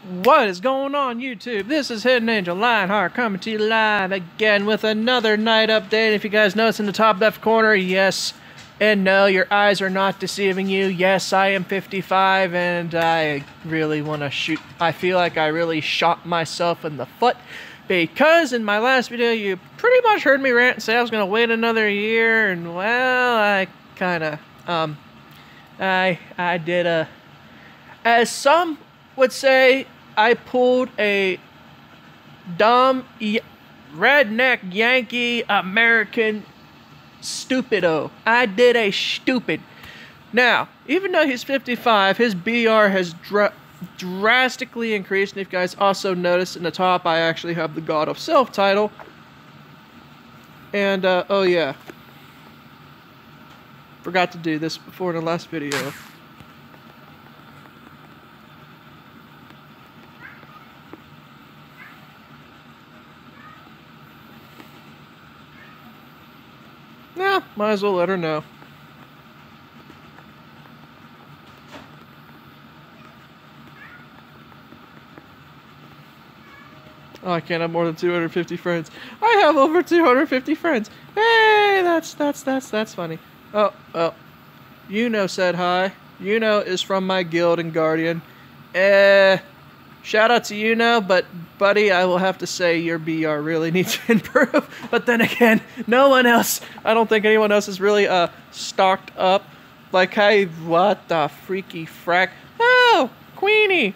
What is going on, YouTube? This is Hidden Angel Lionheart coming to you live again with another night update. If you guys notice in the top left corner, yes and no, your eyes are not deceiving you. Yes, I am 55 and I really want to shoot. I feel like I really shot myself in the foot because in my last video you pretty much heard me rant and say I was going to wait another year, and well, I kind of, I did a, as some would say, I pulled a dumb redneck Yankee American stupido. I did a stupid. Now, even though he's 55, his BR has drastically increased. And if you guys also notice in the top, I actually have the God of Self title. And, oh yeah. Forgot to do this before in the last video. Yeah, might as well let her know. Oh, I can't have more than 250 friends. I have over 250 friends. Hey, that's funny. Oh, Yuno said hi. Yuno is from my guild and Guardian. Shout out to Yuno, but buddy, I will have to say your BR really needs to improve. But then again, no one else, I don't think anyone else is really stocked up. Like, hey, what the freaky frack? Oh, Queenie.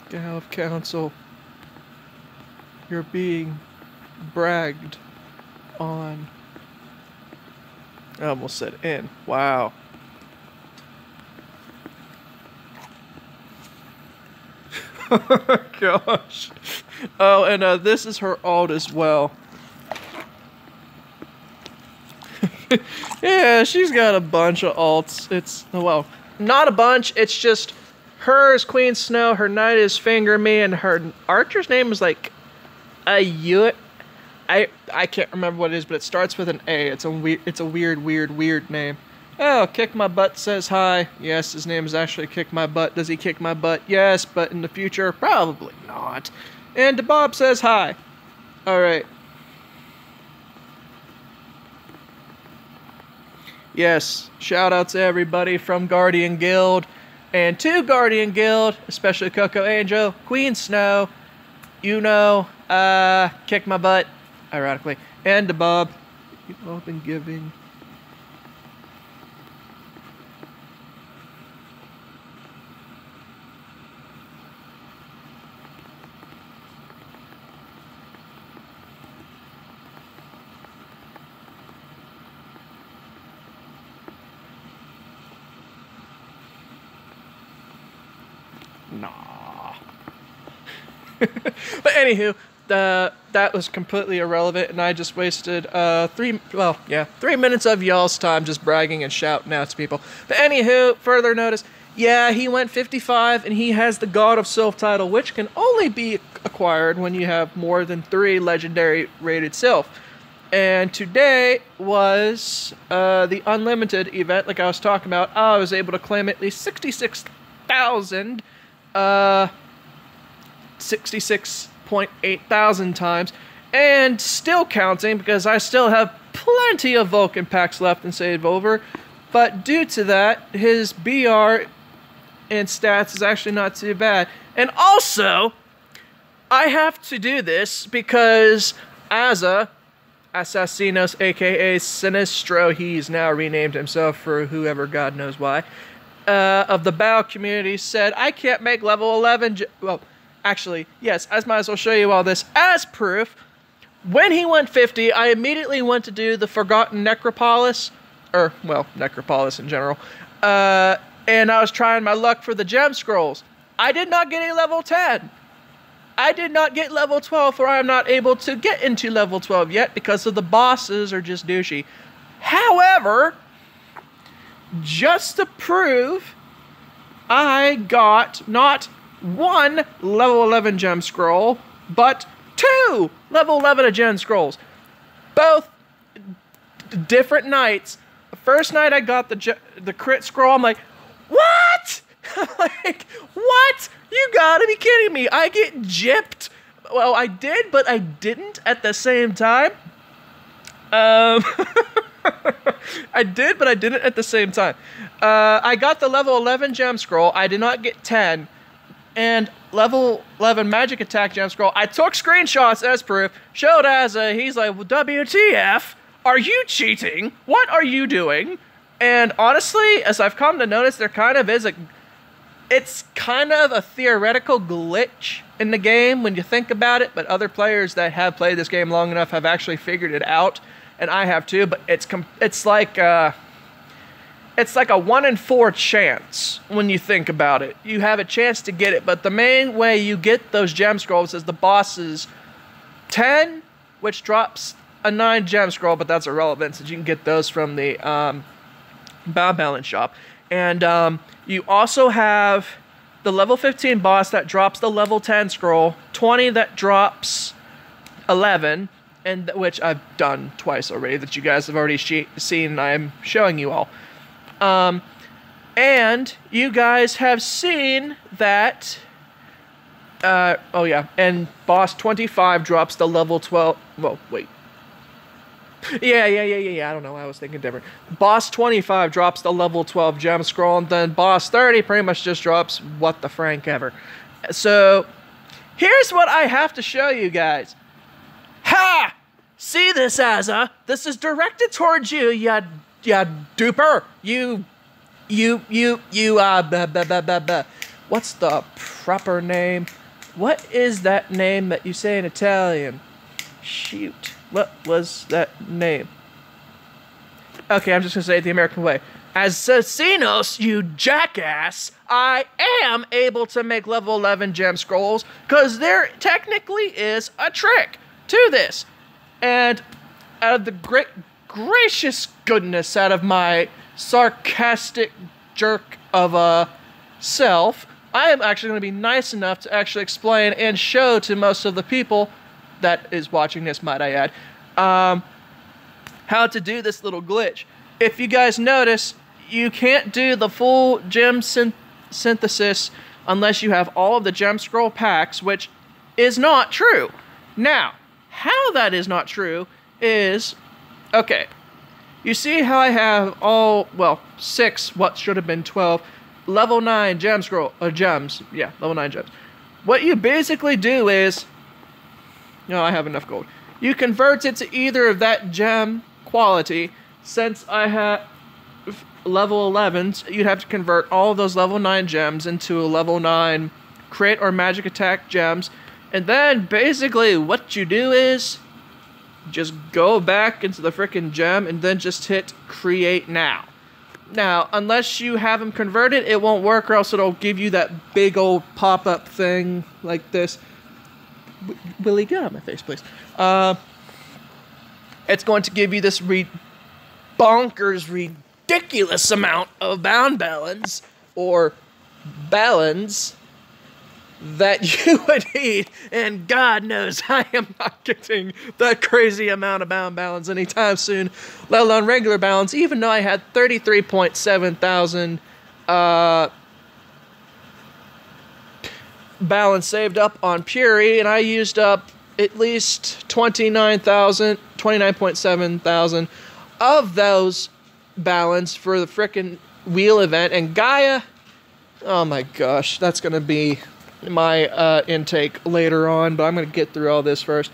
GAWD Council, you're being bragged on. I almost said in. Wow. Oh gosh. Oh, and this is her alt as well. Yeah, she's got a bunch of alts. It's, well, not a bunch, it's just hers, QueenSnow, her knight is Finger Me, and her archer's name is like I can't remember what it is, but it starts with an A. It's a weird name. Oh, Kick My Butt says hi. Yes, his name is actually Kick My Butt. Does he kick my butt? Yes, but in the future, probably not. And Bob says hi. Alright. Yes, shout out to everybody from Guardian Guild. And to Guardian Guild, especially Coco Angel, QueenSnow, Kick My Butt, ironically, and to Bob. You've all been giving. Nah. But anywho, that was completely irrelevant, and I just wasted 3 minutes of y'all's time just bragging and shouting out to people. But anywho, further notice, yeah, he went 55, and he has the God of Self title, which can only be acquired when you have more than 3 legendary rated self. And today was the unlimited event, like I was talking about. I was able to claim at least 66.8 thousand times, and still counting because I still have plenty of Vulcan packs left and save over. But due to that, his BR and stats is actually not too bad. And also, I have to do this because Assassinos, aka Sinistro, he's now renamed himself for whoever God knows why, of the BAO community said, I can't make level 11, well, actually, yes, I might as well show you all this as proof. When he went 50, I immediately went to do the Forgotten Necropolis, or, well, Necropolis in general, and I was trying my luck for the gem scrolls. I did not get a level 10. I did not get level 12, for I am not able to get into level 12 yet because of the bosses are just douchey. However, just to prove, I got not 1 level 11 gem scroll, but 2 level 11 gem scrolls. Both different nights First night I got the crit scroll, I'm like, what? I'm like, what? You gotta be kidding me. I get gypped. Well, I did, but I didn't at the same time. I did, but I didn't at the same time. I got the level 11 gem scroll. I did not get 10. And level 11 magic attack gem scroll. I took screenshots as proof. Showed Azza. He's like, well, WTF? Are you cheating? What are you doing? And honestly, as I've come to notice, there kind of is it's kind of a theoretical glitch in the game when you think about it, but other players that have played this game long enough have actually figured it out, and I have too, but it's like a 1 in 4 chance when you think about it. You have a chance to get it, but the main way you get those gem scrolls is the boss's 10, which drops a 9 gem scroll, but that's irrelevant since you can get those from the Bound Balance shop. And you also have the level 15 boss that drops the level 10 scroll, 20 that drops 11, and which I've done twice already that you guys have already seen and I'm showing you all. And you guys have seen that, oh yeah, and boss 25 drops the level 12, well, wait. Yeah, I don't know, I was thinking different. Boss 25 drops the level 12 gem scroll, and then boss 30 pretty much just drops what the frank ever. So, here's what I have to show you guys. Ha! See this, Azza? This is directed towards you, ya duper. What's the proper name? What is that name that you say in Italian? Shoot. What was that name? Okay, I'm just gonna say it the American way. Assassinos, you jackass, I am able to make level 11 gem scrolls, because there technically is a trick to this. And out of the gracious goodness out of my sarcastic jerk of a self, I am actually going to be nice enough to actually explain and show to most of the people that is watching this, might I add, how to do this little glitch. If you guys notice, you can't do the full gem synthesis unless you have all of the gem scroll packs, which is not true. Now, how that is not true is, okay, you see how I have all, well, 6, what should have been 12, level 9 gem scroll, gems, yeah, level 9 gems. What you basically do is, no, I have enough gold. You convert it to either of that gem quality. Since I have level 11s, you'd have to convert all of those level 9 gems into a level 9 crit or magic attack gems. And then basically what you do is just go back into the frickin' gem and then just hit create now. Now, unless you have them converted, it won't work, or else it'll give you that big old pop-up thing like this. Willie, get out of my face, please. It's going to give you this bonkers, ridiculous amount of bound balance, or balance, that you would need, and God knows I am not getting that crazy amount of bound balance anytime soon, let alone regular balance, even though I had 33.7 thousand balance saved up on Puri, and I used up at least 29.7 thousand of those balance for the frickin' wheel event. And Gaia, oh my gosh, that's gonna be my intake later on, but I'm gonna get through all this first.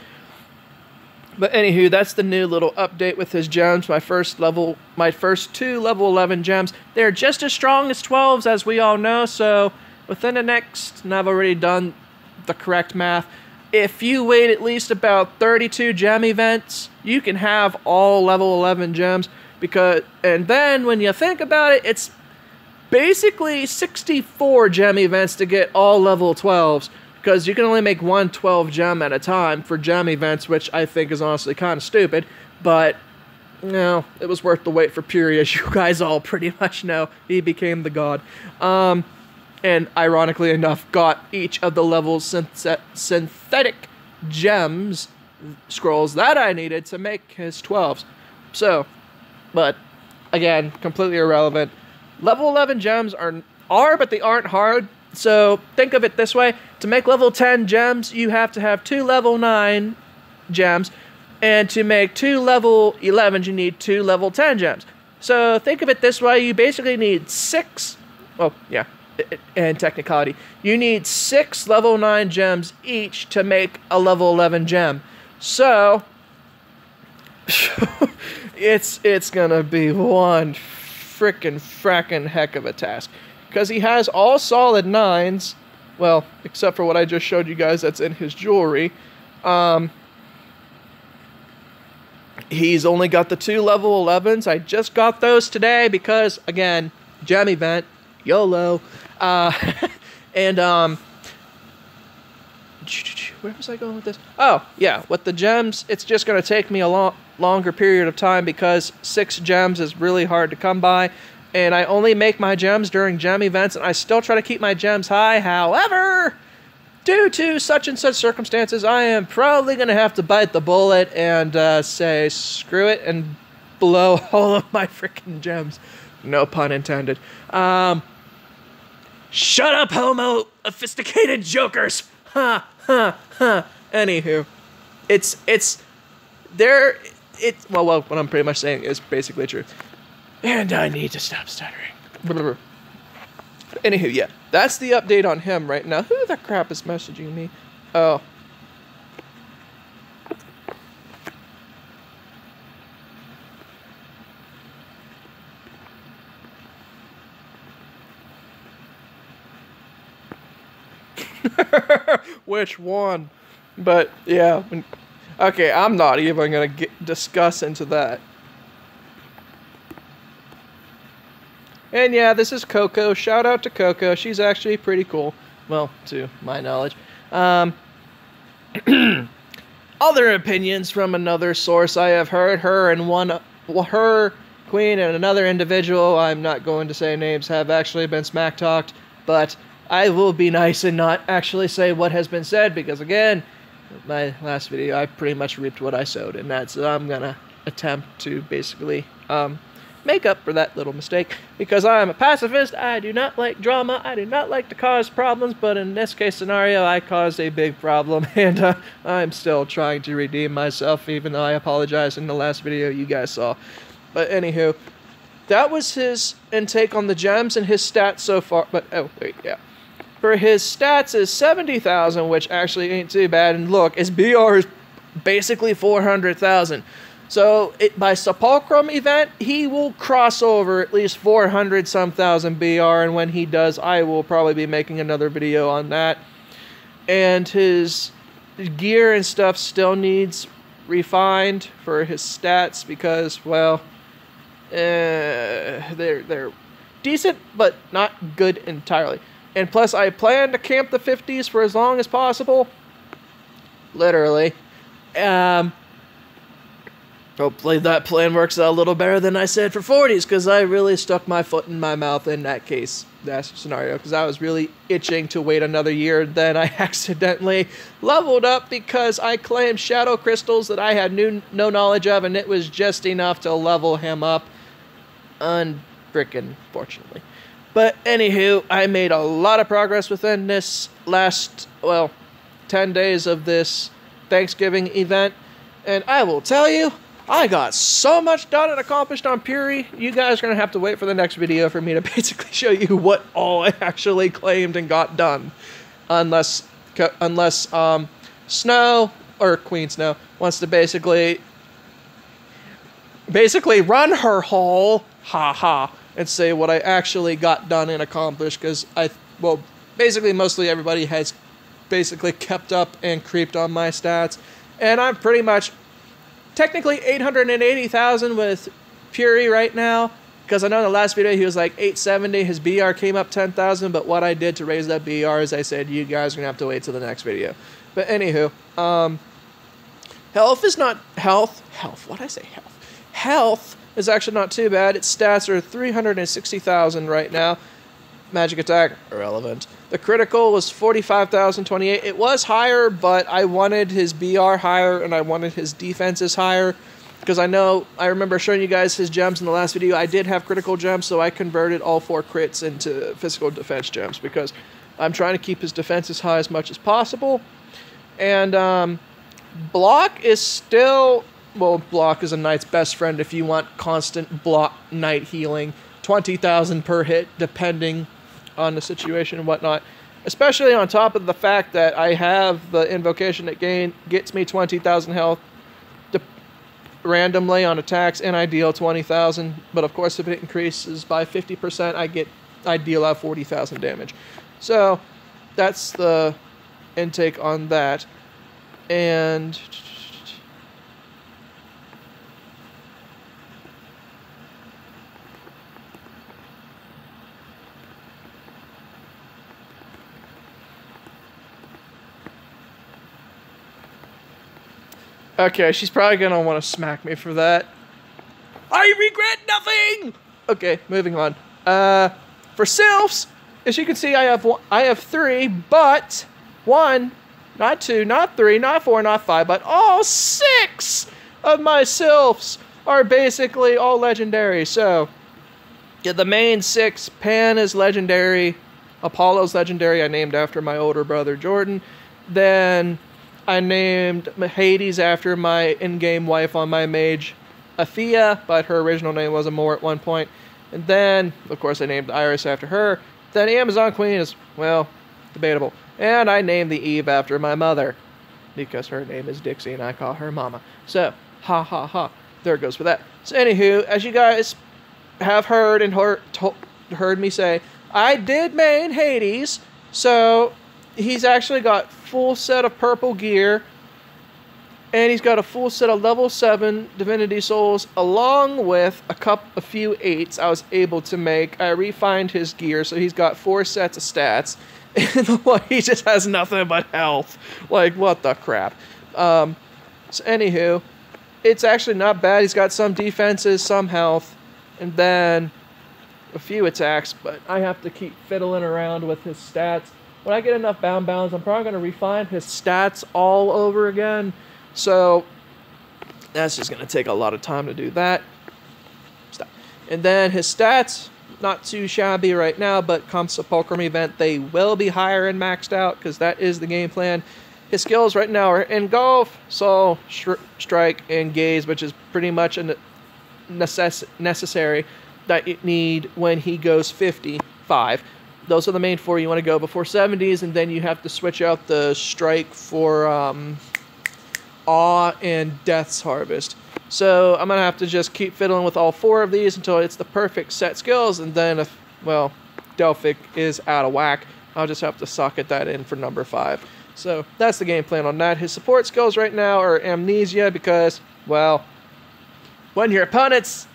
But anywho, that's the new little update with his gems. My first 2 level 11 gems. They're just as strong as 12s, as we all know, so within the next, and I've already done the correct math, if you wait at least about 32 gem events, you can have all level 11 gems, and then when you think about it, it's basically 64 gem events to get all level 12s, because you can only make 1 12 gem at a time for gem events, which I think is honestly kind of stupid, but you know, it was worth the wait for Puri, as you guys all pretty much know. He became the god. And ironically enough, got each of the level synthetic gems scrolls that I needed to make his 12s. So, but again, completely irrelevant. Level 11 gems are, but they aren't hard. So think of it this way. To make level 10 gems, you have to have 2 level 9 gems. And to make 2 level 11s, you need 2 level 10 gems. So think of it this way. You basically need 6... Well, yeah, and technicality. You need 6 level 9 gems each to make a level 11 gem. So... it's gonna be one frackin' heck of a task. Because he has all solid 9s. Well, except for what I just showed you guys that's in his jewelry. He's only got the 2 level 11s. I just got those today because, again, gem event. YOLO. And, where was I going with this? Oh, yeah, with the gems, it's just going to take me a longer period of time because 6 gems is really hard to come by. And I only make my gems during gem events, and I still try to keep my gems high. However, due to such and such circumstances, I am probably going to have to bite the bullet and say screw it and blow all of my freaking gems. No pun intended. Shut up, homo sophisticated jokers. Ha, ha, ha. Anywho, well, what I'm pretty much saying is basically true. And I need to stop stuttering. Anywho, yeah, that's the update on him right now. Who the crap is messaging me? Oh. Which one? But yeah, okay, I'm not even gonna discuss into that. And yeah, this is Coco. Shout out to Coco. She's actually pretty cool. Well, to my knowledge. Other opinions from another source I have heard. Her, Queen, and another individual, I'm not going to say names, have actually been smack-talked. But I will be nice and not actually say what has been said. Because again, my last video, I pretty much reaped what I sowed. And that's, I'm going to attempt to basically... make up for that little mistake, because I am a pacifist. I do not like drama. I do not like to cause problems, but in this case scenario, I caused a big problem, and I'm still trying to redeem myself, even though I apologized in the last video you guys saw. But anywho, that was his intake on the gems and his stats so far. But oh wait, yeah, for his stats is 70,000, which actually ain't too bad. And look, his BR is basically 400,000. So, by Sepulchrum event, he will cross over at least 400-some thousand BR, and when he does, I will probably be making another video on that. And his gear and stuff still needs refined for his stats because, well, they're decent, but not good entirely. And plus, I plan to camp the 50s for as long as possible. Literally. Hopefully that plan works out a little better than I said for 40s, because I really stuck my foot in my mouth in that case, that scenario, because I was really itching to wait another year. Then I accidentally leveled up because I claimed shadow crystals that I had no knowledge of, and it was just enough to level him up, unfrickin' fortunately. But anywho, I made a lot of progress within this last, well, 10 days of this Thanksgiving event, and I will tell you, I got so much done and accomplished on Puri. You guys are going to have to wait for the next video for me to basically show you what all I actually claimed and got done. Unless Snow, or QueenSnow, wants to basically run her hole, and say what I actually got done and accomplished. Because basically mostly everybody has basically kept up and creeped on my stats. And I'm pretty much... technically 880,000 with Puri right now, because I know in the last video he was like 870. His BR came up 10,000, but what I did to raise that BR is I said you guys are gonna have to wait till the next video. But anywho, health is not health. What I say health? Health is actually not too bad. Its stats are 360,000 right now. Magic attack, irrelevant. The critical was 45,028. It was higher, but I wanted his BR higher and I wanted his defenses higher. because I remember showing you guys his gems in the last video. I did have critical gems, so I converted all 4 crits into physical defense gems because I'm trying to keep his defense as high as much as possible. And block is still, well, block is a knight's best friend if you want constant block knight healing, 20,000 per hit depending on the situation and whatnot. Especially on top of the fact that I have the invocation that gets me 20,000 health randomly on attacks, and I deal 20,000. But of course, if it increases by 50%, I deal out 40,000 damage. So that's the intake on that. And okay, she's probably gonna want to smack me for that. I regret nothing! Okay, moving on. For sylphs, as you can see, I have 3, but 1, not 2, not 3, not 4, not 5, but all 6 of my sylphs are basically all legendary. So, yeah, the main 6, Pan is legendary, Apollo's legendary, I named after my older brother Jordan. Then I named Hades after my in-game wife on my mage, Athea, but her original name was Amor at one point. And then, of course, I named Iris after her. Then the Amazon Queen is, well, debatable. And I named the Eve after my mother, because her name is Dixie and I call her Mama. So, ha ha ha. There it goes for that. So anywho, as you guys have heard and heard me say, I did main Hades, so he's actually got full set of purple gear, and he's got a full set of level 7 divinity souls, along with a few 8s I was able to make. I refined his gear, so he's got 4 sets of stats, and he just has nothing but health. Like, what the crap. So anywho, it's actually not bad. He's got some defenses, some health, and then a few attacks, but I have to keep fiddling around with his stats. When I get enough bound balance, I'm probably going to refine his stats all over again. So that's just going to take a lot of time to do that. Stop. And then his stats, not too shabby right now, but comes to Fulcrum event, they will be higher and maxed out because that is the game plan. His skills right now are Engulf, Soul, Strike, and Gaze, which is pretty much a necessary that you need when he goes 55. Those are the main 4 you want to go before 70s, and then you have to switch out the Strike for Awe and Death's Harvest. So I'm going to have to just keep fiddling with all 4 of these until it's the perfect set skills, and then if, well, Delphic is out of whack, I'll just have to socket that in for number 5. So that's the game plan on that. His support skills right now are Amnesia because, well, when your opponent's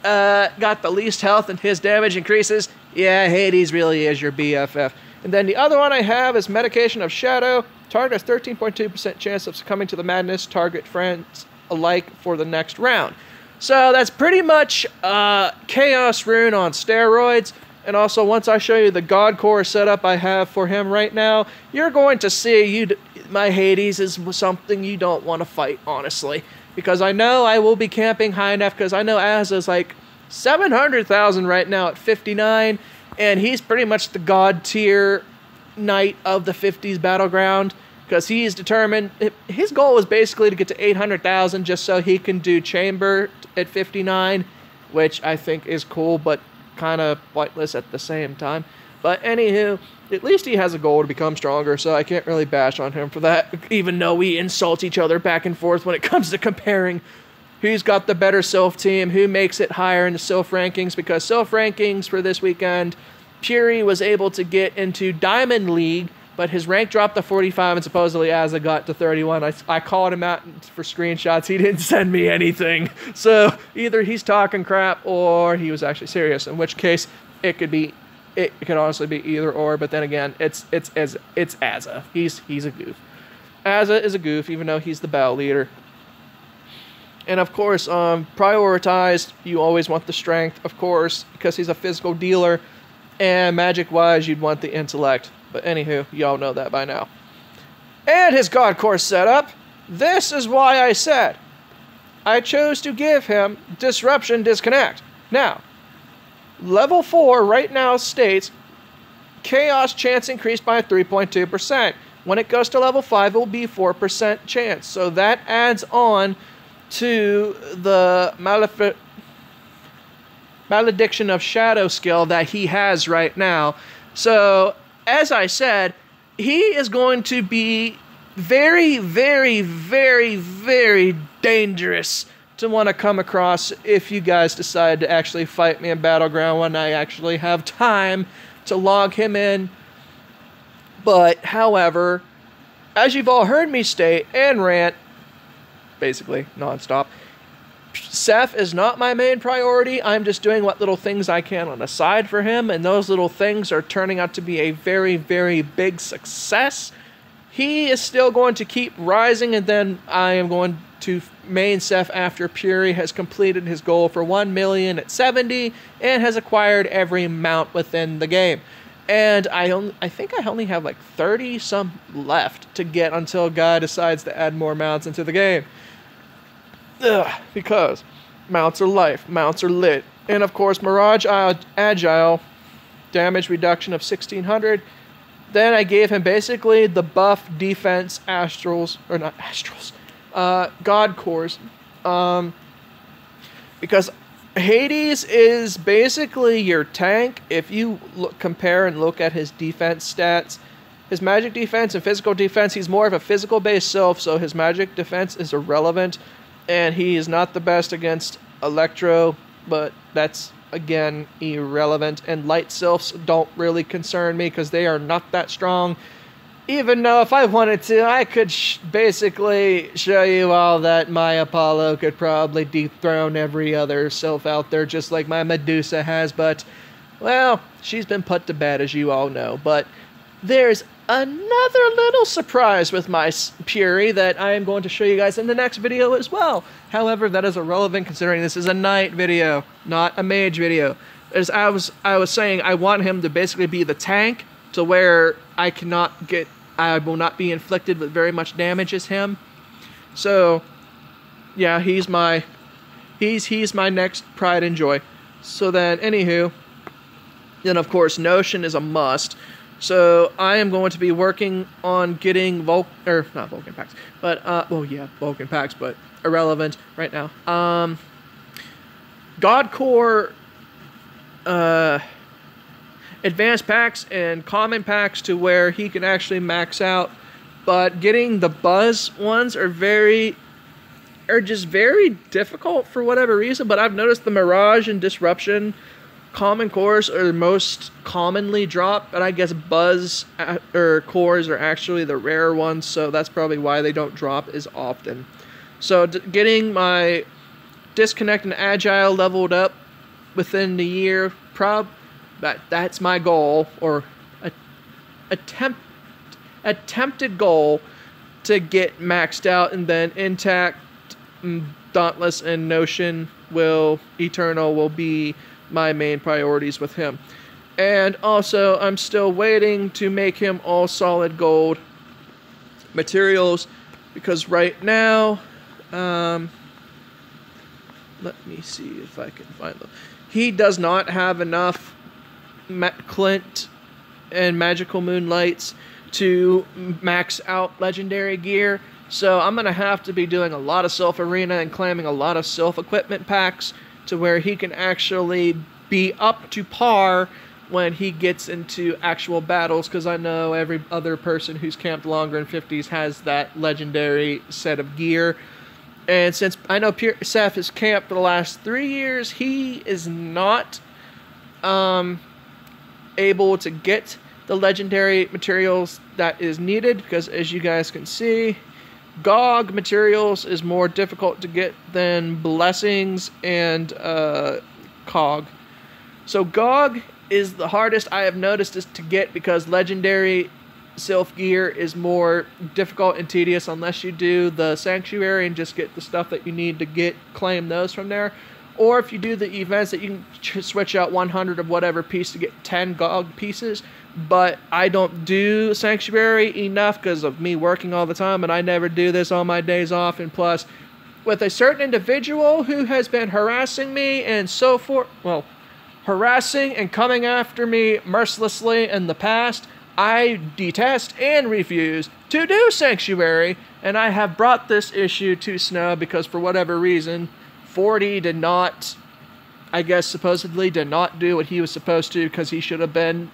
got the least health and his damage increases, yeah, Hades really is your BFF. And then the other one I have is Medication of Shadow. Target has 13.2% chance of succumbing to the madness. Target friends alike for the next round. So that's pretty much Chaos Rune on steroids. And also, once I show you the God Core setup I have for him right now, you're going to see my Hades is something you don't want to fight, honestly. Because I know I will be camping high enough, because I know Azza's like 700,000 right now at 59, and he's pretty much the God tier knight of the 50s battleground, because he's determined, his goal is basically to get to 800,000 just so he can do Chamber at 59, which I think is cool, but kind of pointless at the same time. But anywho, at least he has a goal to become stronger, so I can't really bash on him for that, even though we insult each other back and forth when it comes to comparing who's got the better Sylph team, who makes it higher in the Sylph rankings, because Sylph rankings for this weekend, Puri was able to get into Diamond League, but his rank dropped to 45, and supposedly Azza got to 31. I called him out for screenshots. He didn't send me anything. So either he's talking crap or he was actually serious, in which case it could honestly be either or, but then again, it's Azza. He's a goof. Azza is a goof, even though he's the battle leader. And of course, prioritized, you always want the strength, of course, because he's a physical dealer. And magic-wise, you'd want the intellect. But anywho, y'all know that by now. And his God Core setup. This is why I said, I chose to give him Disruption Disconnect. Now, level 4 right now states Chaos chance increased by 3.2%. When it goes to level 5, it will be 4% chance. So that adds on to the Malediction of Shadow skill that he has right now. So, as I said, he is going to be very, very, very, very dangerous to want to come across if you guys decide to actually fight me in Battleground when I actually have time to log him in. But, however, as you've all heard me state and rant, basically nonstop, Seph is not my main priority. I'm just doing what little things I can on the side for him, and those little things are turning out to be a very, very big success. He is still going to keep rising, and then I am going to main Seph after Puri has completed his goal for 1 million at 70 and has acquired every mount within the game. And I think I only have like 30 some left to get until Guy decides to add more mounts into the game. Because mounts are life, mounts are lit. And of course, Mirage Agile, damage reduction of 1600. Then I gave him basically the buff defense astrals, or not astrals, God cores. Because Hades is basically your tank. If you compare and look at his defense stats, his magic defense and physical defense, he's more of a physical-based sylph, so his magic defense is irrelevant. And he is not the best against Electro, but that's, again, irrelevant. And light sylphs don't really concern me because they are not that strong. Even though if I wanted to, I could basically show you all that my Apollo could probably dethrone every other sylph out there, just like my Medusa has. But, well, she's been put to bed, as you all know. But there's another little surprise with my Puri that I am going to show you guys in the next video as well. However, that is irrelevant considering this is a knight video, not a mage video. As I was saying, I want him to basically be the tank to where I will not be inflicted with very much damage as him. So, yeah, he's my next pride and joy. So then, anywho, then of course Notion is a must. So I am going to be working on getting not Vulcan packs, but well, yeah, Vulcan packs, but irrelevant right now. God core, advanced packs and common packs to where he can actually max out. But getting the buzz ones are just very difficult for whatever reason. But I've noticed the Mirage and Disruption common cores are most commonly dropped, but I guess buzz or cores are actually the rare ones, so that's probably why they don't drop as often. So getting my Disconnect and Agile leveled up within the year, that's my goal, or attempted goal to get maxed out, and then Intact, Dauntless, and Notion Eternal will be my main priorities with him. And also, I'm still waiting to make him all solid gold materials, because right now, let me see if I can find them. He does not have enough Clint and Magical Moonlights to max out legendary gear, so I'm going to have to be doing a lot of Sylph Arena and claiming a lot of Sylph equipment packs to where he can actually be up to par when he gets into actual battles, because I know every other person who's camped longer in 50s has that legendary set of gear. And since I know Seph has camped for the last 3 years, he is not able to get the legendary materials that is needed, because as you guys can see, GAWD materials is more difficult to get than Blessings and COG. So GAWD is the hardest I have noticed is to get, because legendary Sylph gear is more difficult and tedious unless you do the Sanctuary and just get the stuff that you need to claim those from there. Or if you do the events that you can switch out 100 of whatever piece to get 10 GAWD pieces. But I don't do Sanctuary enough because of me working all the time, and I never do this on my days off. And plus, with a certain individual who has been harassing me and so forth, well, harassing and coming after me mercilessly in the past, I detest and refuse to do sanctuary, and I have brought this issue to Snow because for whatever reason, 40 did not, I guess supposedly did not do what he was supposed to, because he should have been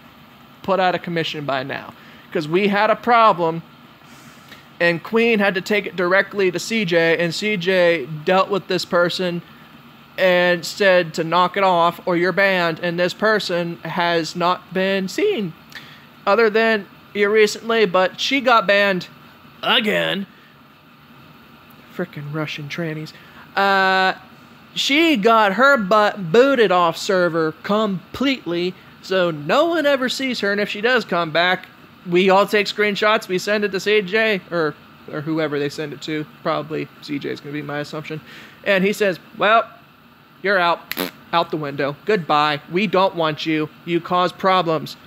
put out of commission by now. Because we had a problem, and Queen had to take it directly to CJ, and CJ dealt with this person and said to knock it off or you're banned, and this person has not been seen other than here recently, but she got banned again. Frickin' Russian trannies. She got her butt booted off server completely, so no one ever sees her, and if she does come back, we all take screenshots, we send it to CJ, or whoever they send it to. Probably CJ is going to be my assumption. And he says, well, you're out the window. Goodbye. We don't want you. You cause problems.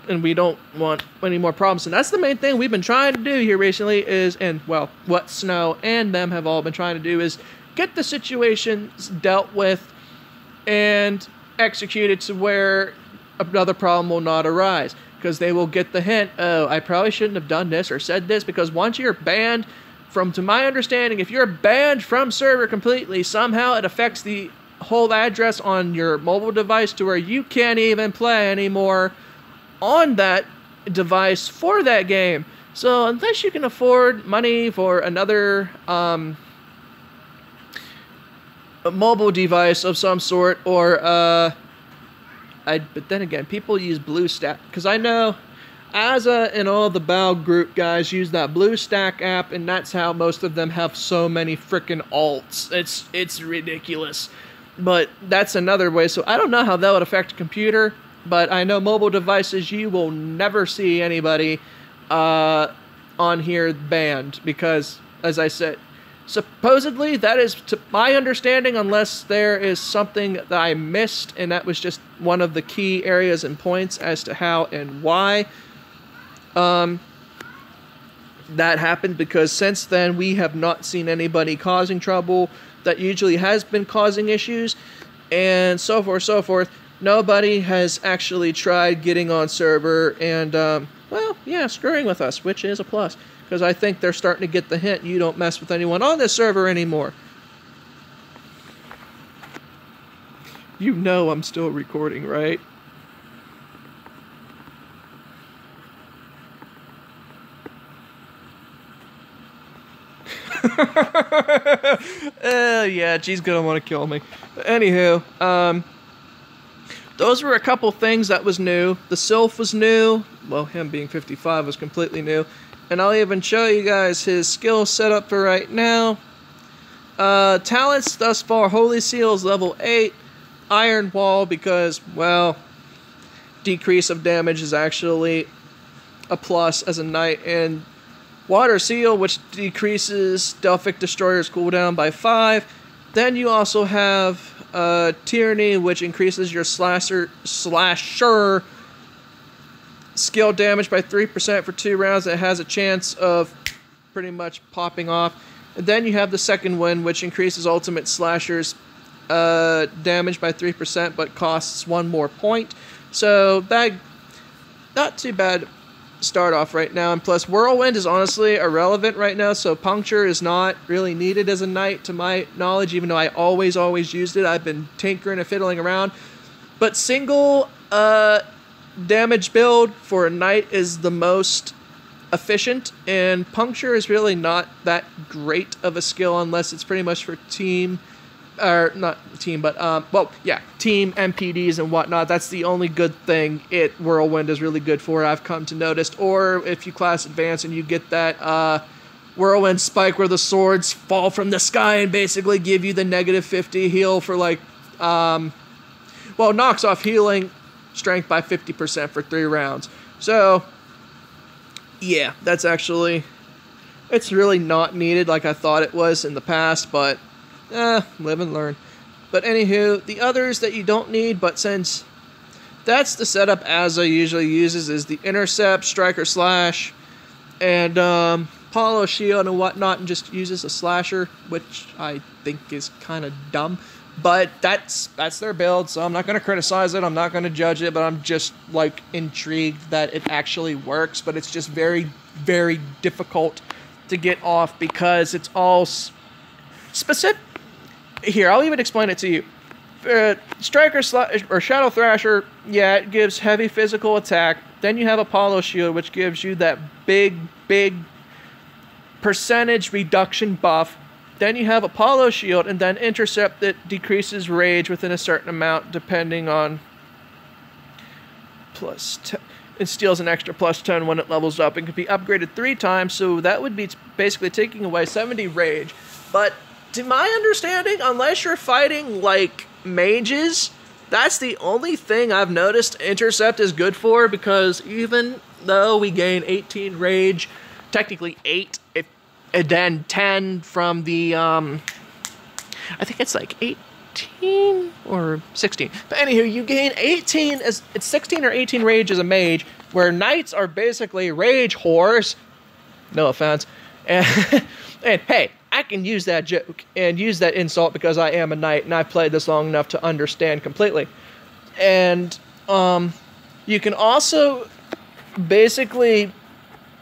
And we don't want any more problems. And that's the main thing we've been trying to do here recently is, and well, what Snow and them have all been trying to do is get the situations dealt with and executed to where another problem will not arise. Because they will get the hint, oh, I probably shouldn't have done this or said this, because once you're banned, to my understanding, if you're banned from server completely, somehow it affects the whole address on your mobile device to where you can't even play anymore on that device for that game. So unless you can afford money for another a mobile device of some sort, or but then again, people use BlueStack, because I know Azza and all the GAWD group guys use that BlueStack app, and that's how most of them have so many frickin' alts. It's ridiculous. But that's another way, so I don't know how that would affect a computer, but I know mobile devices, you will never see anybody on here banned, because, as I said, supposedly, that is, to my understanding, unless there is something that I missed, and that was just one of the key areas and points as to how and why that happened, because since then, we have not seen anybody causing trouble that usually has been causing issues, and so forth. Nobody has actually tried getting on server and, well, yeah, screwing with us, which is a plus. Because I think they're starting to get the hint you don't mess with anyone on this server anymore. You know I'm still recording, right? Yeah, she's gonna want to kill me. But anywho, those were a couple things that was new. The Sylph was new. Well, him being 55 was completely new. And I'll even show you guys his skill setup for right now. Talents thus far, Holy Seal is level 8. Iron Wall, because, well, decrease of damage is actually a plus as a knight. And Water Seal, which decreases Delphic Destroyer's cooldown by 5. Then you also have Tyranny, which increases your slasher skill damage by 3% for 2 rounds. It has a chance of pretty much popping off. And then you have the second one, which increases Ultimate Slasher's damage by 3%, but costs 1 more point. So that, not too bad start off right now. And plus, Whirlwind is honestly irrelevant right now, so Puncture is not really needed as a knight to my knowledge, even though I always used it. I've been tinkering and fiddling around. But single damage build for a knight is the most efficient, and Puncture is really not that great of a skill unless it's pretty much for team, or not team, but well, yeah, team MPDs and whatnot. That's the only good thing Whirlwind is really good for, I've come to notice. Or if you class advance and you get that Whirlwind spike where the swords fall from the sky and basically give you the -50 heal for like well, knocks off healing strength by 50% for 3 rounds. So, yeah, that's actually, it's really not needed like I thought it was in the past, but, live and learn. But anywho, the others that you don't need, but since that's the setup Azza usually uses, is the Intercept, Striker Slash, and, Apollo Shield and whatnot and just uses a slasher, which I think is kind of dumb. But that's their build, so I'm not going to criticize it. I'm not going to judge it, but I'm just, like, intrigued that it actually works. But it's just very, very difficult to get off because it's all specific. Here, I'll even explain it to you. Striker or Shadow Thrasher, yeah, it gives heavy physical attack. Then you have Apollo Shield, which gives you that big percentage reduction buff. Then you have Apollo Shield, and then Intercept that decreases rage within a certain amount, depending on plus 10. It steals an extra plus 10 when it levels up and can be upgraded 3 times, so that would be basically taking away 70 rage. But to my understanding, unless you're fighting like mages, that's the only thing I've noticed Intercept is good for, because even though we gain 18 rage, technically 8, and then 10 from the, I think it's like 18 or 16. But anywho, you gain 18, it's 16 or 18 rage as a mage, where knights are basically rage whores. No offense. And hey, I can use that joke and use that insult because I am a knight and I've played this long enough to understand completely. And you can also basically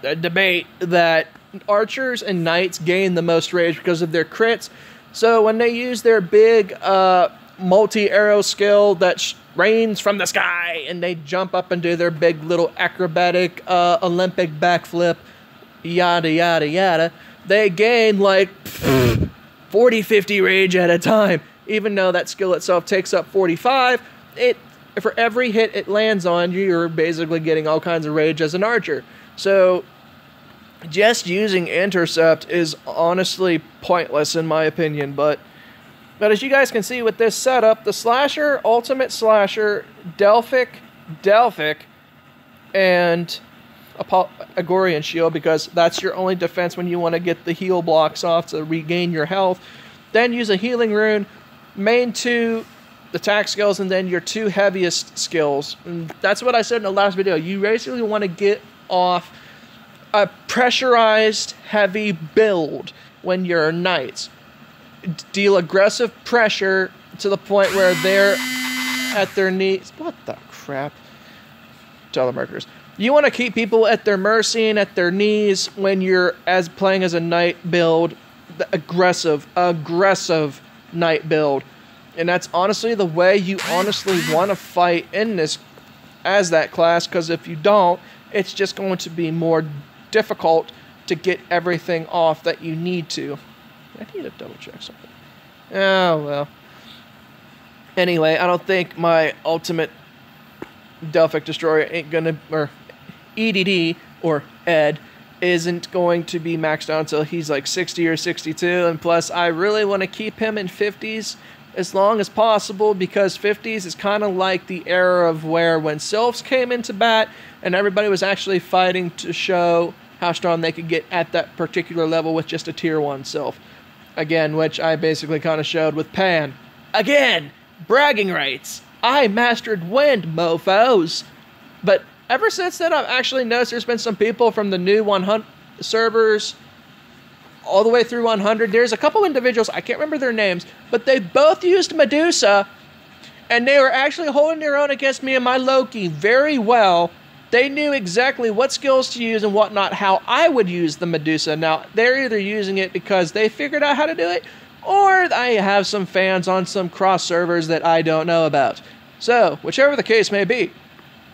debate that archers and knights gain the most rage because of their crits. So when they use their big multi-arrow skill that rains from the sky and they jump up and do their big little acrobatic Olympic backflip, yada yada yada, they gain like 40-50 rage at a time. Even though that skill itself takes up 45, for every hit it lands on, you're basically getting all kinds of rage as an archer. So just using Intercept is honestly pointless in my opinion, but as you guys can see with this setup, the Slasher, Ultimate Slasher, Delphic, and Agorian Shield, because that's your only defense when you want to get the heal blocks off to regain your health. Then use a healing rune, main 2 attack skills, and then your 2 heaviest skills. And that's what I said in the last video. You basically want to get off a pressurized heavy build when you're knights. Deal aggressive pressure to the point where they're at their knees. What the crap? Telemarketers. You want to keep people at their mercy and at their knees when you're playing as a knight build. The aggressive knight build. And that's honestly the way you honestly want to fight in this as that class, because if you don't, it's just going to be more difficult to get everything off that you need to. I need to double check something. Oh, well. Anyway, I don't think my ultimate Delphic Destroyer ain't gonna, or EDD, or Ed, isn't going to be maxed out until he's like 60 or 62, and plus I really want to keep him in 50s as long as possible, because 50s is kind of like the era of where when Sylphs came into bat and everybody was actually fighting to show how strong they could get at that particular level with just a tier 1 Sylph. Again, which I basically kind of showed with Pan. Again, bragging rights. I mastered wind, mofos. But ever since then, I've actually noticed there's been some people from the new 100 servers all the way through 100. There's a couple individuals, I can't remember their names, but they both used Medusa, and they were actually holding their own against me and my Loki very well. They knew exactly what skills to use and whatnot, how I would use the Medusa. Now, they're either using it because they figured out how to do it, or I have some fans on some cross servers that I don't know about. So, whichever the case may be,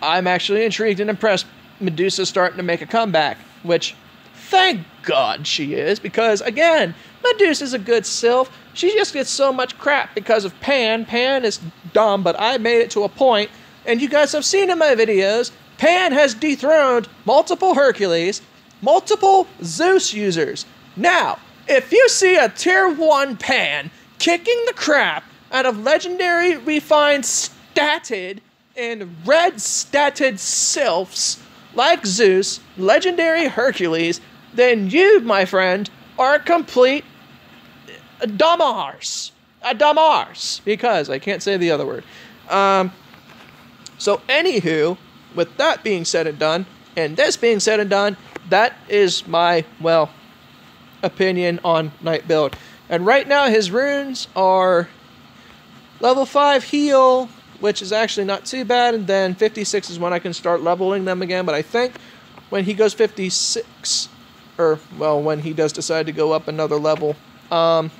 I'm actually intrigued and impressed Medusa's starting to make a comeback, which, thank God she is, because, again, Medusa's a good sylph. She just gets so much crap because of Pan. Pan is dumb, but I made it to a point, and you guys have seen in my videos, Pan has dethroned multiple Hercules, multiple Zeus users. Now, if you see a tier 1 Pan kicking the crap out of legendary refined statted and red statted sylphs like Zeus, legendary Hercules, then you, my friend, are a complete dumbarse. A dumbarse, because I can't say the other word. So anywho, with that being said and done, and this being said and done, that is my, well, opinion on Knight build. And right now his runes are level 5 heal, which is actually not too bad, and then 56 is when I can start leveling them again. But I think when he goes 56, or, well, when he does decide to go up another level, I'm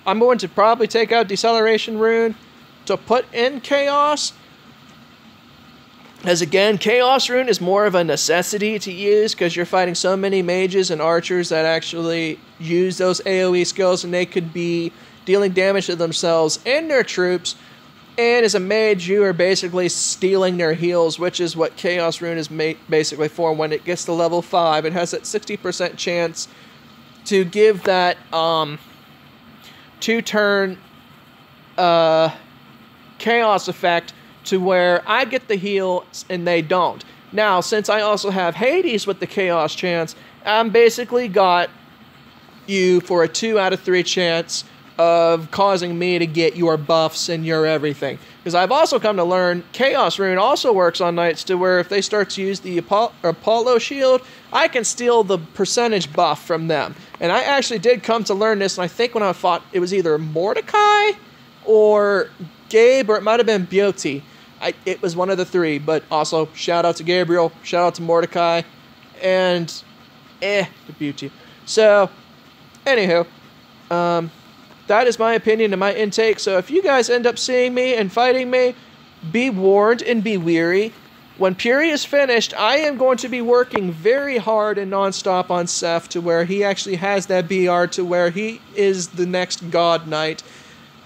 going to probably take out Deceleration Rune to put in Chaos. As again, Chaos Rune is more of a necessity to use because you're fighting so many mages and archers that actually use those AoE skills, and they could be dealing damage to themselves and their troops. And as a mage, you are basically stealing their heals, which is what Chaos Rune is basically for. When it gets to level 5, it has that 60% chance to give that 2-turn Chaos effect to where I get the heal and they don't. Now, since I also have Hades with the Chaos chance, I'm basically got you for a 2 out of 3 chance of causing me to get your buffs and your everything. Because I've also come to learn Chaos Rune also works on knights to where if they start to use the Apollo shield, I can steal the percentage buff from them. And I actually did come to learn this, and I think when I fought, it was either Mordecai or Gabe, or it might have been Beauty. It was one of the 3, but also shout out to Gabriel, shout out to Mordecai, and to Beauty. So, anywho, that is my opinion and my intake. So if you guys end up seeing me and fighting me, be warned and be weary. When Puri is finished, I am going to be working very hard and nonstop on Seph to where he actually has that BR to where he is the next God Knight.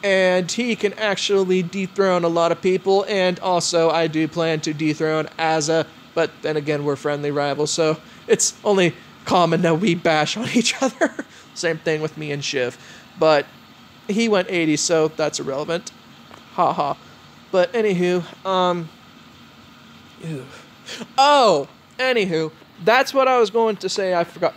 And he can actually dethrone a lot of people. And also, I do plan to dethrone Azza. But then again, we're friendly rivals, so it's only common that we bash on each other. Same thing with me and Shiv. But he went 80, so that's irrelevant. Haha. But anywho, anywho, that's what I was going to say. I forgot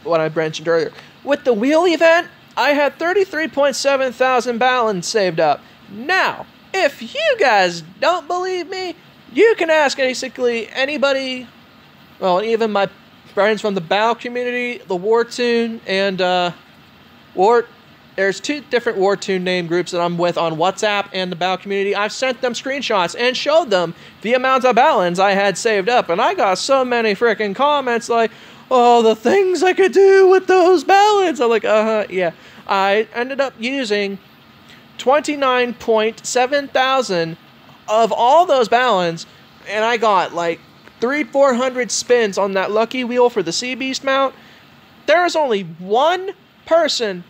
what I mentioned earlier. With the wheel event, I had 33.7 thousand balance saved up. Now, if you guys don't believe me, you can ask basically anybody, well, even my friends from the GAWD community, the Wartune, and there's 2 different Wartune name groups that I'm with on WhatsApp and the GAWD community. I've sent them screenshots and showed them the amount of balance I had saved up, and I got so many freaking comments like, oh, the things I could do with those balance. I'm like, yeah. I ended up using 29.7 thousand of all those balance, and I got like 300-400 spins on that lucky wheel for the Sea Beast mount. There is only one person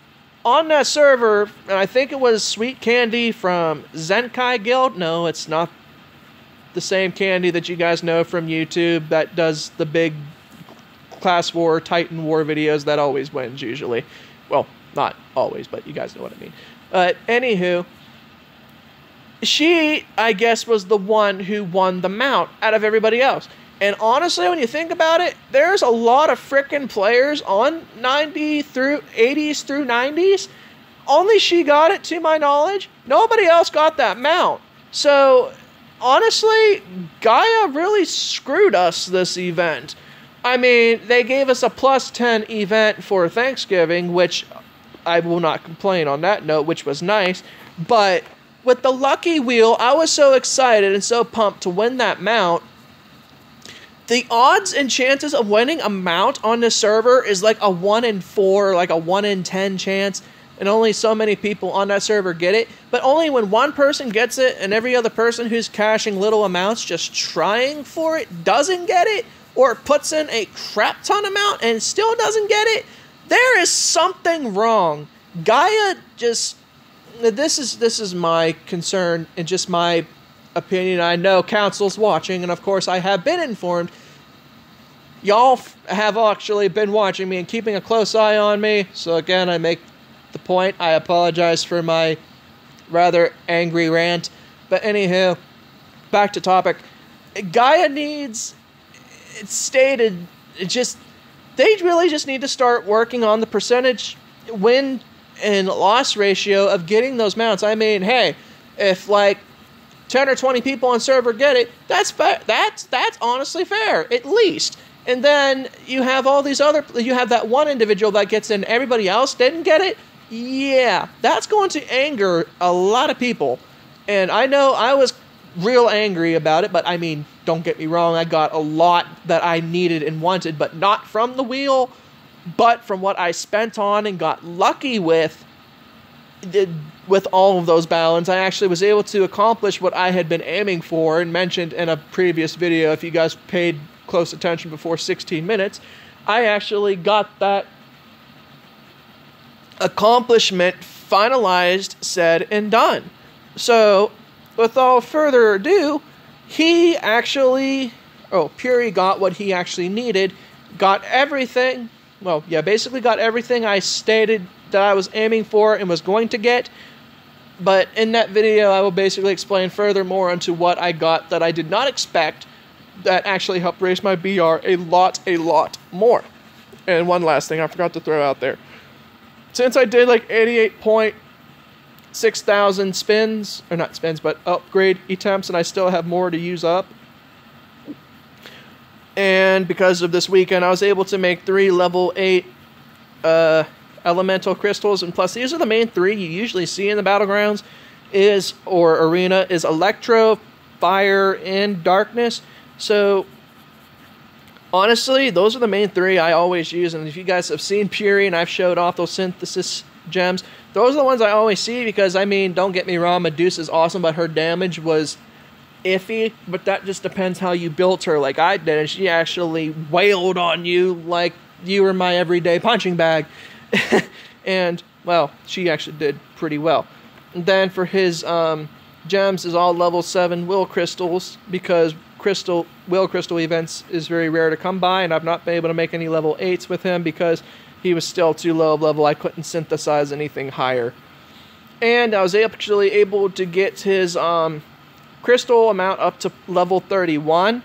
on that server, and I think it was Sweet Candy from Zenkai Guild. No, it's not the same Candy that you guys know from YouTube that does the big Class War, Titan War videos that always wins usually. Well, not always, but you guys know what I mean. Anywho, she, I guess, was the one who won the mount out of everybody else. And honestly, when you think about it, there's a lot of frickin' players on 80s through 90s. Only she got it, to my knowledge. Nobody else got that mount. So, honestly, Gaia really screwed us this event. I mean, they gave us a +10 event for Thanksgiving, which I will not complain on that note, which was nice. But with the lucky wheel, I was so excited and so pumped to win that mount. The odds and chances of winning a mount on this server is like a 1 in 4, like a 1 in 10 chance. And only so many people on that server get it. But only when one person gets it and every other person who's cashing little amounts just trying for it doesn't get it, or puts in a crap ton amount and still doesn't get it, there is something wrong. Gaia just, this is my concern and just my opinion. I know Council's watching, and of course I have been informed. Y'all have actually been watching me and keeping a close eye on me. So again, I make the point. I apologize for my rather angry rant. But anywho, back to topic. Gaia needs, it's stated, they really just need to start working on the percentage win and loss ratio of getting those mounts. I mean, hey, if like 10 or 20 people on server get it, that's fair. That's honestly fair, at least. And then you have all these other, you have that one individual that gets in, everybody else didn't get it. Yeah, that's going to anger a lot of people. And I know I was real angry about it, but I mean, don't get me wrong, I got a lot that I needed and wanted, but not from the wheel, but from what I spent on and got lucky with all of those balance. I actually was able to accomplish what I had been aiming for and mentioned in a previous video. If you guys paid close attention before 16 minutes, I actually got that accomplishment finalized, said, and done. So, without further ado, he actually, Puri got what he actually needed, got everything, well, yeah, basically got everything I stated that I was aiming for and was going to get. But in that video, I will basically explain furthermore into what I got that I did not expect that actually helped raise my BR a lot more. And one last thing I forgot to throw out there. Since I did like 88,600 spins, or not spins, but upgrade attempts, and I still have more to use up. And because of this weekend, I was able to make 3 level 8 elemental crystals, and plus these are the main 3 you usually see in the battlegrounds or arena is electro, fire, and darkness. So honestly, those are the main 3 I always use. And if you guys have seen Puri and I've showed off those synthesis gems, those are the ones I always see, because I mean, don't get me wrong, Medusa's awesome, but her damage was iffy. But that just depends how you built her, like I did, and she actually wailed on you like you were my everyday punching bag. And well, she actually did pretty well. And then for his gems is all level 7 will crystals, because will crystal events is very rare to come by, and I've not been able to make any level 8s with him because he was still too low of level. I couldn't synthesize anything higher. And I was actually able to get his crystal amount up to level 31,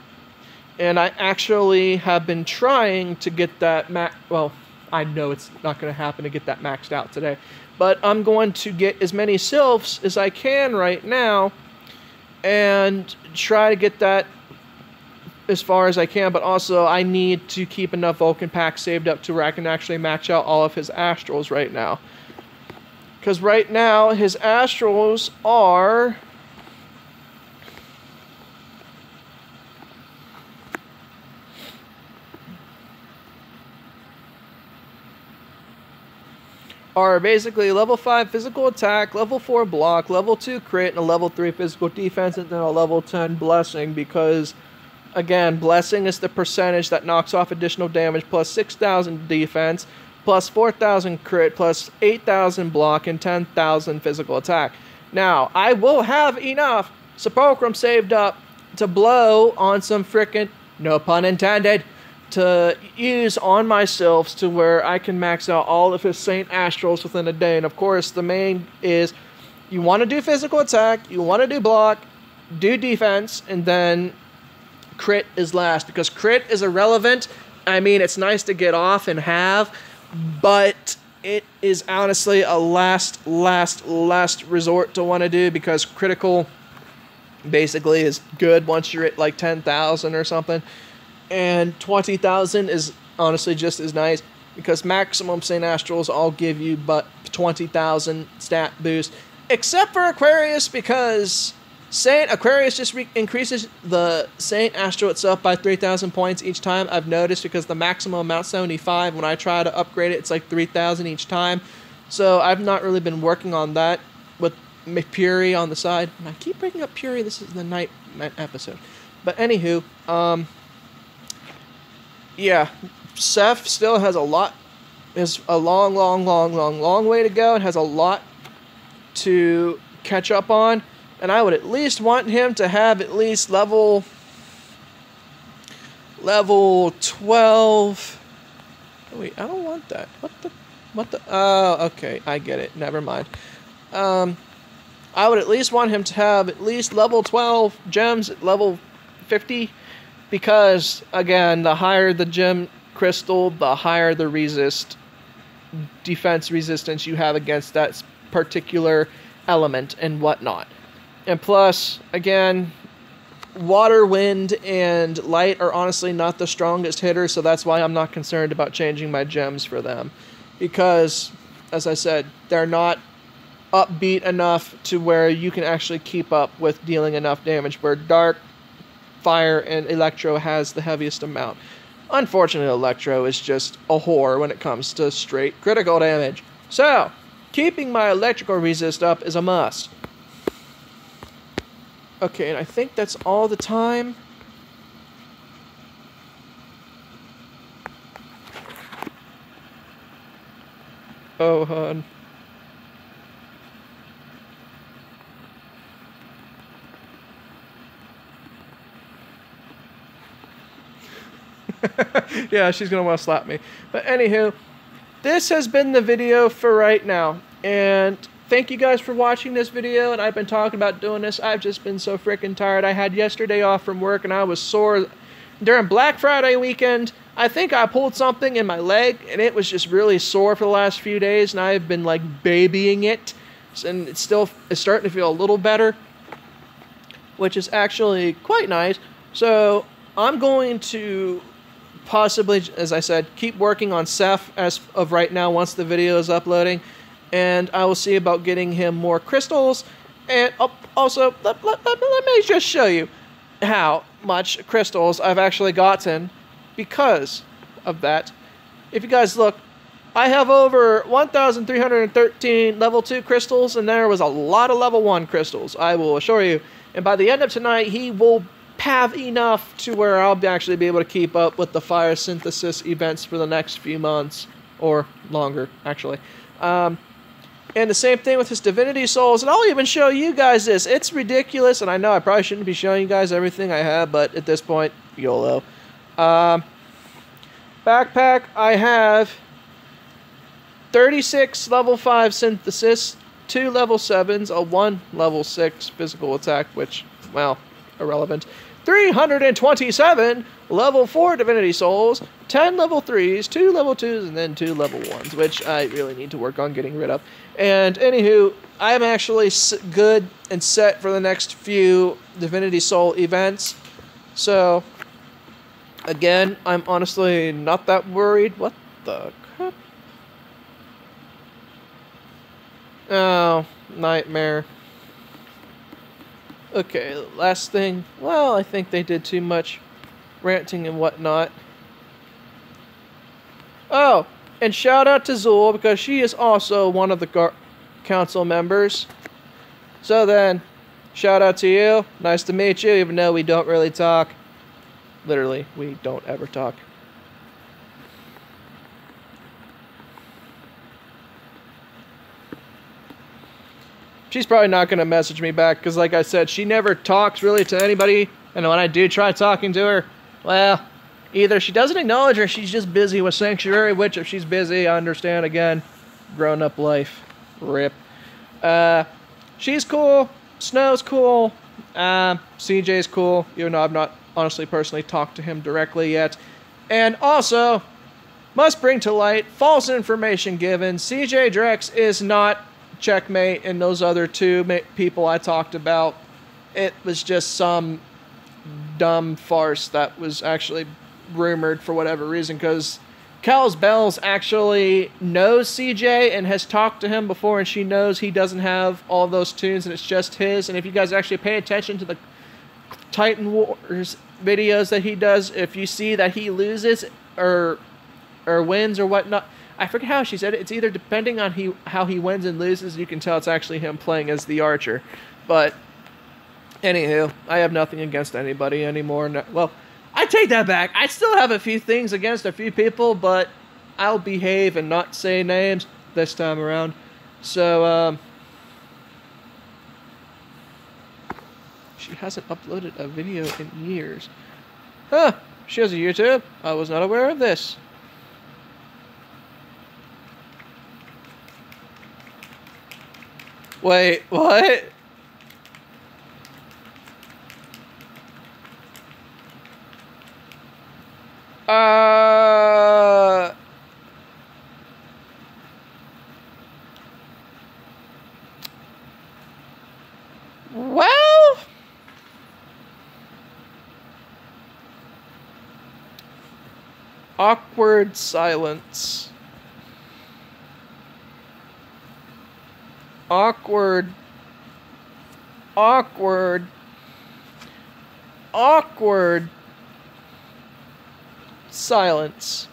and I actually have been trying to get that well, I know it's not going to happen to get that maxed out today, but I'm going to get as many sylphs as I can right now and try to get that as far as I can. But also I need to keep enough Vulcan packs saved up to where I can actually match out all of his astrals right now, because right now his astrals are basically level 5 physical attack, level 4 block, level 2 crit, and a level 3 physical defense, and then a level 10 blessing, because again, blessing is the percentage that knocks off additional damage, plus 6,000 defense, plus 4,000 crit, plus 8,000 block, and 10,000 physical attack. Now, I will have enough Sepulchrum saved up to blow on some frickin', no pun intended, to use on my sylphs to where I can max out all of his Saint Astrals within a day. And of course, the main is you want to do physical attack, you want to do block, do defense, and then crit is last, because crit is irrelevant. I mean, it's nice to get off and have, but it is honestly a last resort to want to do, because critical basically is good once you're at like 10,000 or something. And 20,000 is honestly just as nice, because maximum Saint Astrals all give you but 20,000 stat boost, except for Aquarius, because Saint Aquarius just increases the Saint Astral itself by 3,000 points each time. I've noticed, because the maximum amount 75. When I try to upgrade it, it's like 3,000 each time. So I've not really been working on that with Puri on the side. And I keep bringing up Puri. This is the night episode, but anywho, yeah, Seph still has a long way to go, and has a lot to catch up on. And I would at least want him to have at least level 12. Oh, wait, I don't want that. What the? Oh, okay, I get it. Never mind. I would at least want him to have at least level 12 gems at level 50. Because, again, the higher the gem crystal, the higher the defense resistance you have against that particular element and whatnot. And plus, again, water, wind, and light are honestly not the strongest hitters, so that's why I'm not concerned about changing my gems for them. Because, as I said, they're not upbeat enough to where you can actually keep up with dealing enough damage, where dark, fire, and electro has the heaviest amount. Unfortunately, electro is just a whore when it comes to straight critical damage. So, keeping my electrical resist up is a must. Okay, and I think that's all the time. Oh, hun. Yeah, she's gonna want to slap me. But anywho, this has been the video for right now. And thank you guys for watching this video. And I've been talking about doing this. I've just been so freaking tired. I had yesterday off from work and I was sore. During Black Friday weekend, I think I pulled something in my leg and it was just really sore for the last few days. And I've been like babying it. And it's starting to feel a little better, which is actually quite nice. So I'm going to possibly, as I said, keep working on Sephra as of right now once the video is uploading, and I will see about getting him more crystals. And also, let me just show you how much crystals I've actually gotten because of that. If you guys look, I have over 1,313 level 2 crystals, and there was a lot of level 1 crystals, I will assure you. And by the end of tonight, he will have enough to where I'll actually be able to keep up with the fire synthesis events for the next few months, or longer, actually. And the same thing with his divinity souls, and I'll even show you guys this. It's ridiculous, and I know I probably shouldn't be showing you guys everything I have, but at this point, YOLO. Backpack, I have 36 level 5 synthesis, 2 level 7s, a 1 level 6 physical attack, which, well, irrelevant. 327 level 4 divinity souls, 10 level 3s, 2 level 2s, and then 2 level 1s, which I really need to work on getting rid of. And anywho, I'm actually good and set for the next few divinity soul events. So, again, I'm honestly not that worried. What the crap? Oh, nightmare. Okay, last thing. Well, I think they did too much ranting and whatnot. Oh, and shout out to Zool, because she is also one of the council members. So then, shout out to you. Nice to meet you, even though we don't really talk. Literally, we don't ever talk. She's probably not going to message me back because, like I said, she never talks really to anybody. And when I do try talking to her, well, either she doesn't acknowledge or she's just busy with Sanctuary, which if she's busy, I understand. Again, grown-up life. RIP. She's cool. Snow's cool. CJ's cool, even though I've not honestly personally talked to him directly yet. And also, must bring to light false information given. CJ Drex is not Checkmate and those other two people I talked about. It was just some dumb farce that was actually rumored for whatever reason, because Cal's Bells actually knows CJ and has talked to him before, and she knows he doesn't have all those tunes and it's just his. And if you guys actually pay attention to the Titan Wars videos that he does, if you see that he loses or wins or whatnot, I forget how she said it. It's either depending on how he wins and loses, you can tell it's actually him playing as the archer. But anywho, I have nothing against anybody anymore. No, well, I take that back. I still have a few things against a few people, but I'll behave and not say names this time around. So, she hasn't uploaded a video in years. Huh, she has a YouTube? I was not aware of this. Wait, what? Well, Awkward silence. Awkward. Awkward. Awkward silence.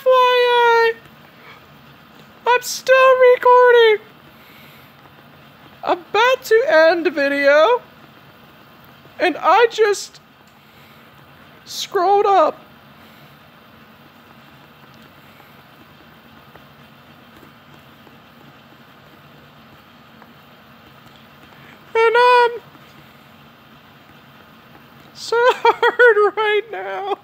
FYI, I'm still recording. I'm about to end the video, and I just scrolled up. And I'm so hurt right now.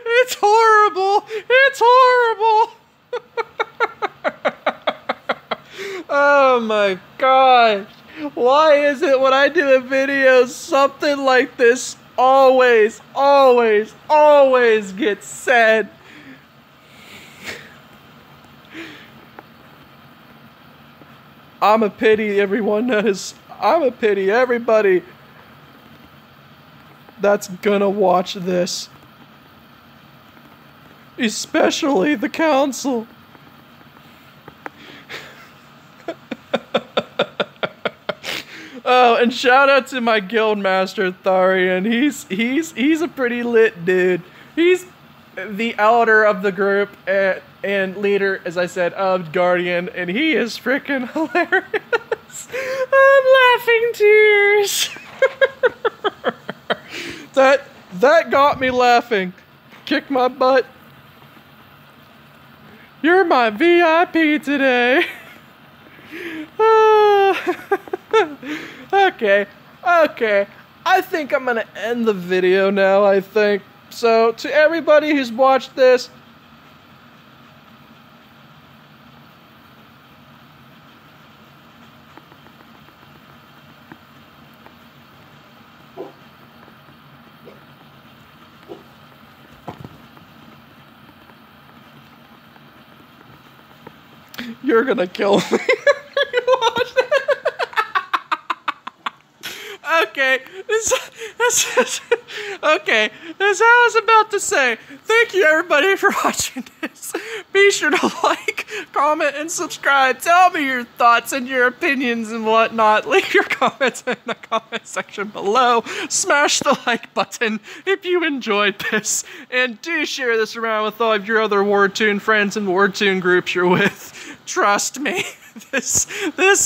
It's horrible. It's horrible. Oh my gosh. Why is it when I do a video, something like this always gets said? I'm a pity everyone knows. I'm a pity everybody that's gonna watch this. Especially the council. Oh, and shout out to my guild master Tharian. He's a pretty lit dude. He's the elder of the group and leader, as I said, of Guardian, and he is freaking hilarious. I'm laughing tears. That got me laughing. Kick my butt. You're my VIP today. Okay. I think I'm gonna end the video now, I think. So, to everybody who's watched this, you're gonna kill me. You watched it. Okay, okay, as I was about to say, thank you everybody for watching this. Be sure to like, comment, and subscribe. Tell me your thoughts and your opinions and whatnot. Leave your comments in the comment section below. Smash the like button if you enjoyed this. And do share this around with all of your other Wartune friends and Wartune groups you're with. Trust me. This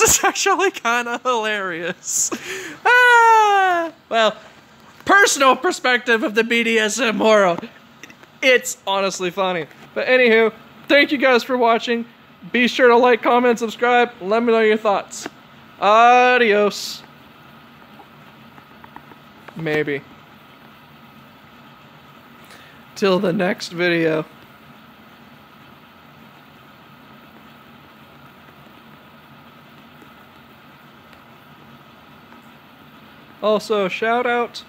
is actually kind of hilarious. Well, personal perspective of the BDSM world, it's honestly funny. But anywho, thank you guys for watching. Be sure to like, comment, subscribe. Let me know your thoughts. Adios. Maybe. Till the next video. Also, shout out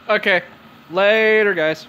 okay, later guys.